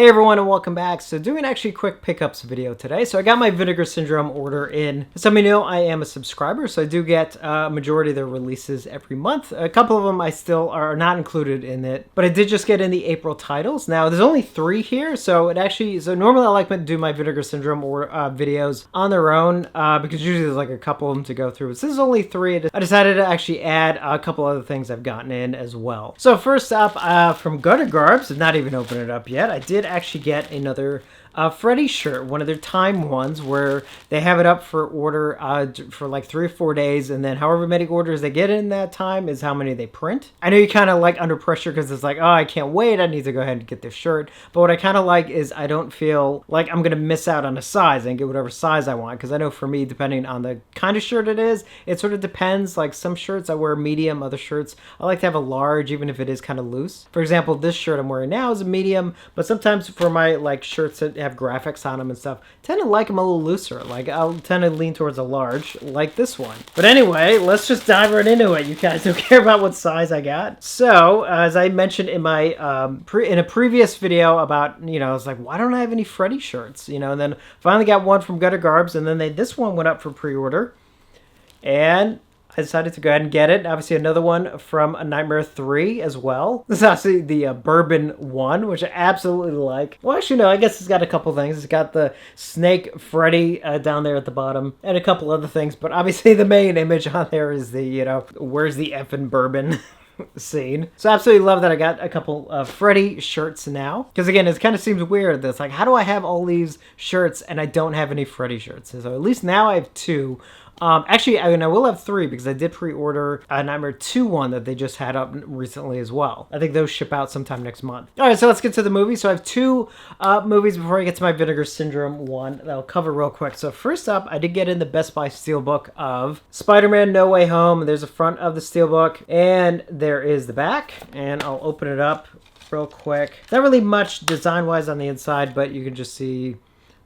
Hey everyone and welcome back. So doing actually a quick pickups video today. So I got my Vinegar Syndrome order in. Some of you know I am a subscriber, so I do get a majority of their releases every month. A couple of them I still are not included in it, but I did just get in the April titles. Now there's only 3 here, so normally I like to do my Vinegar Syndrome videos on their own because usually there's like a couple of them to go through. So this is only 3. I decided to actually add a couple other things I've gotten in as well. So first up, from Gutter Garbs, did not even open it up yet. I did actually get another Freddy shirt, one of their time ones where they have it up for order for like 3 or 4 days, and then however many orders they get in that time is how many they print. I know you kind of like under pressure because it's like, oh, I can't wait, I need to go ahead and get this shirt. But what I kind of like is I don't feel like I'm gonna miss out on a size and get whatever size I want, because I know for me, depending on the kind of shirt it is, it sort of depends. Like some shirts I wear medium, other shirts I like to have a large, even if it is kind of loose. For example, this shirt I'm wearing now is a medium, but sometimes for my like shirts that have graphics on them and stuff, I tend to like them a little looser. Like I'll tend to lean towards a large, like this one. But anyway, let's just dive right into it. You guys don't care about what size I got. So as I mentioned in my in a previous video about, I was like, why don't I have any Freddy shirts? And then finally got one from Gutter Garbs, and then this one went up for pre-order, and I decided to go ahead and get it. Obviously, another one from A Nightmare 3 as well. This is actually the bourbon one, which I absolutely like. Well, actually, no, I guess it's got a couple things. It's got the snake Freddy down there at the bottom, and a couple other things. But obviously, the main image on there is the, where's the effing bourbon scene. So I absolutely love that I got a couple of Freddy shirts now. Because again, it kind of seems weird. That's like, how do I have all these shirts and I don't have any Freddy shirts? So at least now I have 2. Actually, I will have 3 because I did pre-order a Nightmare 2 one that they just had up recently as well. I think those ship out sometime next month. All right, so let's get to the movie. So I have 2 movies before I get to my Vinegar Syndrome one that I'll cover real quick. So first up, I did get in the Best Buy Steelbook of Spider-Man No Way Home. There's a front of the Steelbook, and there is the back. And I'll open it up real quick. Not really much design-wise on the inside, but you can just see...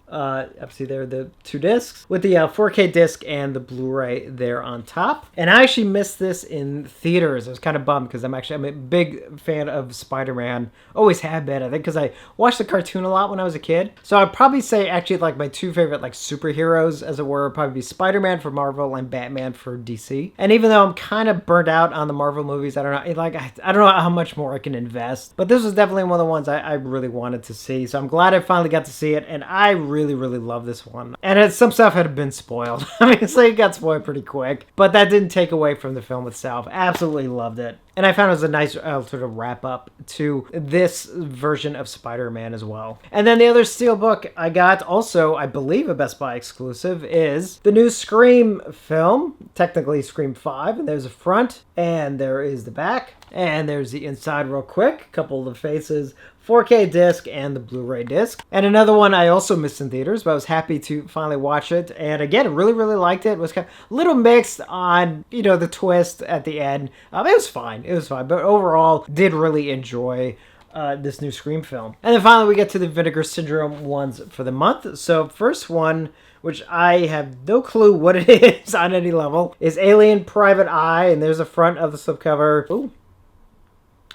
obviously there are the 2 discs with the 4K disc and the Blu-ray there on top. And I actually missed this in theaters. I was kind of bummed because I'm a big fan of Spider-Man. Always have been, I think, because I watched the cartoon a lot when I was a kid. So I'd probably say actually like my 2 favorite like superheroes, as it were, would probably be Spider-Man for Marvel and Batman for DC. And even though I'm kind of burnt out on the Marvel movies, I don't know, I don't know how much more I can invest. But this was definitely one of the ones I really wanted to see. So I'm glad I finally got to see it, and I really love this one. And some stuff had been spoiled. I mean, so it got spoiled pretty quick, but that didn't take away from the film itself. Absolutely loved it. And I found it was a nice sort of wrap up to this version of Spider-Man as well. And then the other Steelbook I got, also, I believe a Best Buy exclusive, is the new Scream film, technically Scream 5. And there's a front, and there is the back, and there's the inside real quick. A couple of the faces, 4K disc, and the Blu-ray disc. And another one I also missed in theaters, but I was happy to finally watch it. And again, really liked it. It was kind of a little mixed on, the twist at the end. It was fine. It was fine. But overall, did really enjoy this new Scream film. And then finally, we get to the Vinegar Syndrome ones for the month. So first one, which I have no clue what it is on any level, is Alien Private Eye. And there's the front of the slipcover. Ooh.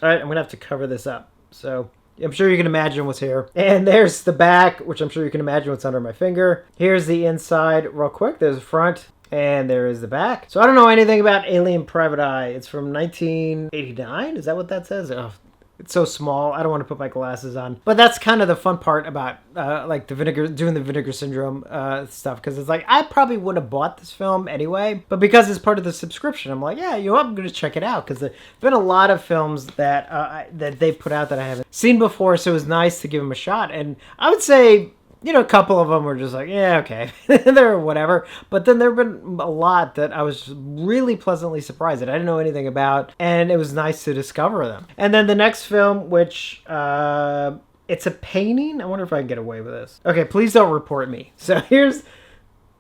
All right, I'm going to have to cover this up. So... I'm sure you can imagine what's here. And there's the back, which I'm sure you can imagine what's under my finger. Here's the inside real quick. There's the front, and there is the back. So I don't know anything about Alien Private Eye. It's from 1989? Is that what that says? Oh, it's so small. I don't want to put my glasses on. But that's kind of the fun part about like doing the Vinegar Syndrome stuff. Because it's like, I probably wouldn't have bought this film anyway. But because it's part of the subscription, I'm like, yeah, I'm going to check it out. Because there's been a lot of films that they've put out that I haven't seen before. So it was nice to give them a shot. And I would say... a couple of them were just like, yeah, okay, they're whatever. But then there have been a lot that I was really pleasantly surprised that I didn't know anything about, and it was nice to discover them. And then the next film, which, it's a painting. I wonder if I can get away with this. Okay, please don't report me. So here's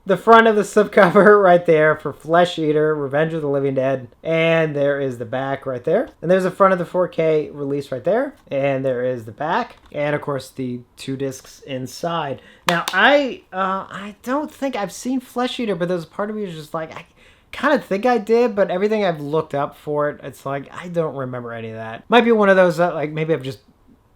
the front of the slipcover right there for Flesh Eater, Revenge of the Living Dead. And there is the back right there. And there's the front of the 4K release right there. And there is the back. And of course the 2 discs inside. Now I don't think I've seen Flesh Eater, but there's a part of me is just like, I kind of think I did, but everything I've looked up for it, it's like, I don't remember any of that. Might be one of those that like maybe I've just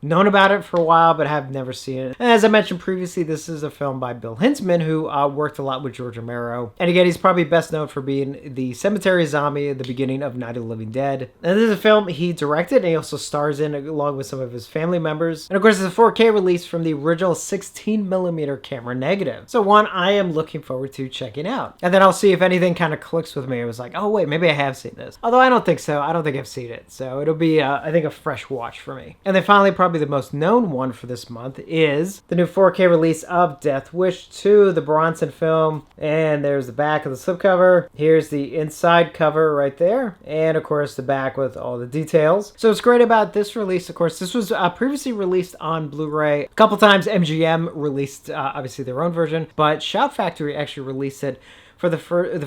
known about it for a while, but have never seen it. And as I mentioned previously, this is a film by Bill Hintzman, who worked a lot with George Romero. And again, he's probably best known for being the cemetery zombie at the beginning of Night of the Living Dead. And this is a film he directed, and he also stars in along with some of his family members. And of course, it's a 4K release from the original 16mm camera negative. So one I am looking forward to checking out. And then I'll see if anything kind of clicks with me. It was like, oh wait, maybe I have seen this. Although I don't think so. I don't think I've seen it. So it'll be, I think, a fresh watch for me. And then finally, probably the most known one for this month is the new 4K release of Death Wish 2, the Bronson film. And there's the back of the slipcover. Here's the inside cover right there. And of course, the back with all the details. So what's great about this release, of course, this was previously released on Blu-ray. A couple times MGM released, obviously, their own version. But Shout Factory actually released it for the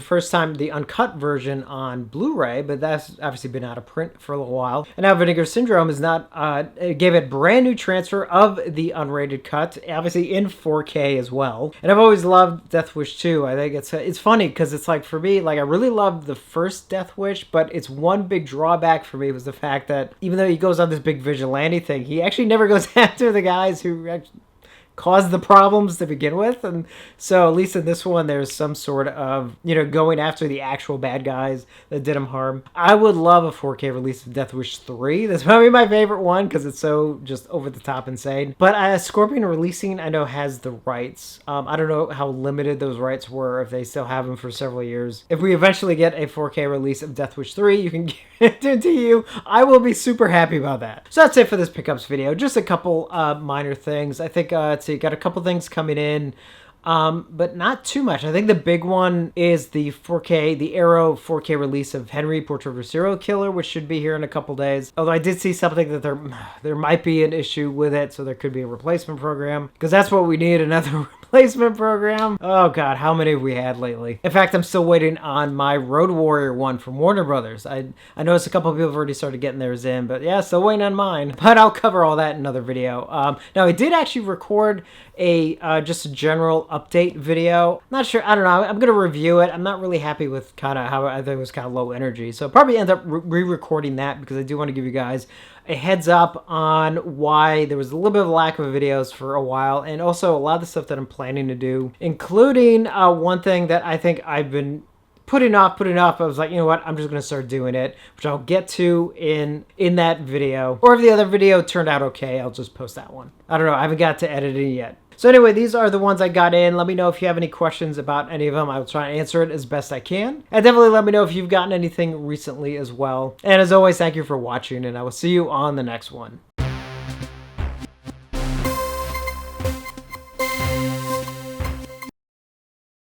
first time, the uncut version on Blu-ray, but that's obviously been out of print for a little while. And now Vinegar Syndrome is not, gave it brand new transfer of the unrated cut, obviously in 4K as well. And I've always loved Death Wish 2. I think it's funny because it's like, for me, like, I really loved the first Death Wish, but it's one big drawback for me was the fact that even though he goes on this big vigilante thing, he actually never goes after the guys who actually caused the problems to begin with. And so at least in this one, there's some sort of, going after the actual bad guys that did him harm. I would love a 4K release of Death Wish 3. That's probably my favorite one because it's so just over the top insane. But Scorpion Releasing, I know, has the rights. I don't know how limited those rights were, if they still have them for several years. If we eventually get a 4K release of Death Wish 3, you can guarantee you I will be super happy about that. So that's it for this pickups video. Just a couple minor things. I think you got a couple things coming in, but not too much. I think the big one is the Arrow 4K release of Henry, Portrait of a Serial Killer, which should be here in a couple days. Although I did see something that there might be an issue with it, so there could be a replacement program, because that's what we need, another replacement program. Oh god, how many have we had lately? In fact, I'm still waiting on my Road Warrior one from Warner Brothers. I noticed a couple of people have already started getting theirs in, but yeah, still waiting on mine. But I'll cover all that in another video. Now, I did actually record just a general update video. Not sure, I don't know, I'm gonna review it. I'm not really happy with kind of how I think it was kind of low energy, so I'll probably end up re-recording that because I do want to give you guys a heads up on why there was a little bit of a lack of videos for a while, and also a lot of the stuff that I'm planning to do, including one thing that I think I've been putting off. I was like, you know what, I'm just going to start doing it, which I'll get to in that video. Or if the other video turned out okay, I'll just post that one. I don't know, I haven't got to editing yet. So anyway, these are the ones I got in. Let me know if you have any questions about any of them. I will try and answer it as best I can. And definitely let me know if you've gotten anything recently as well. And as always, thank you for watching, and I will see you on the next one.